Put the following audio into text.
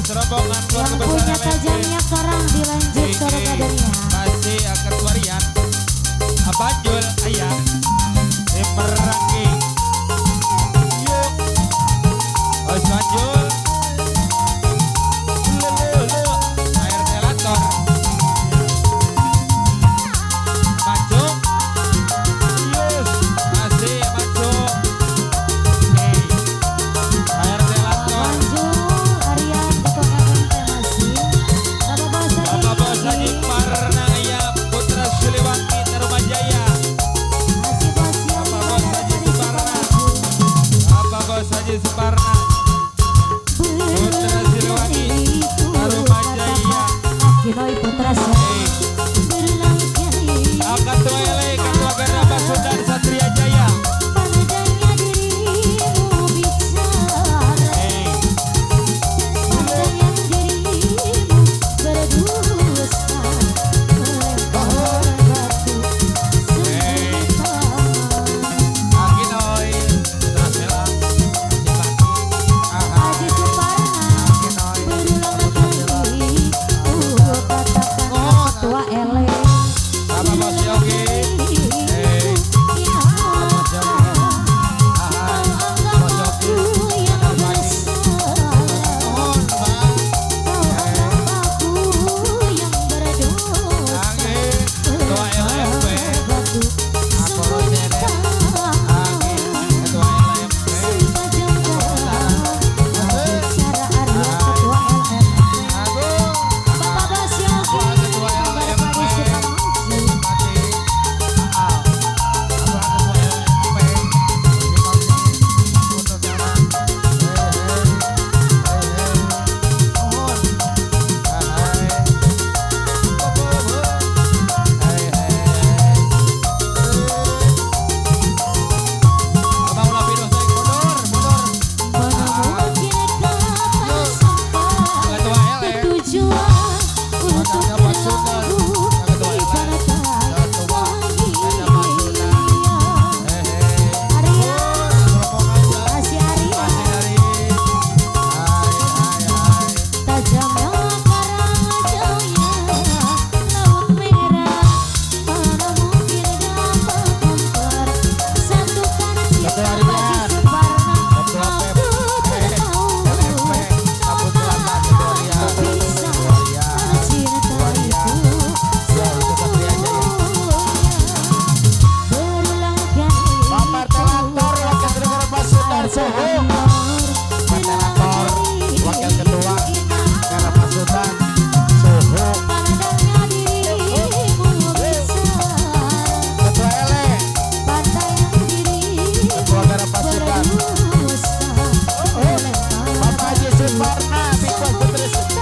rombongan yang punya tajamnya sekarang dilanjut suara kadernya. masih ketuarian Abanjul ayah Merangki yuk Abanjul lu air telator Mancung yes masih mancung air telator Manjul Aryan Ketua RMT masih Bapak Bos Haji Parna ya Putra Siliwangi Tarumajaya masih bos yang Bapak Bos Haji dari Suparna Sukamaju. Bapak Bos Haji Suparna Putra Siliwangi Tarumajaya Kinoi Putra Siliwangi Ketua LA Ketua Garaba Sultan Satria Jaya Padanya dirimu bicara Padanya dirimu berdusta Melempar batu sejuta Akinoi Putra Sela Haji Suparna berulang kali katakan ketua LA Bapak Bos Yogi Ketua LMP Ketua LMP Wakil Ketua Garaba Sultan Suhu Ketua LE Ketua Garaba Sultan Bapak Haji Suparna Big Boss Putri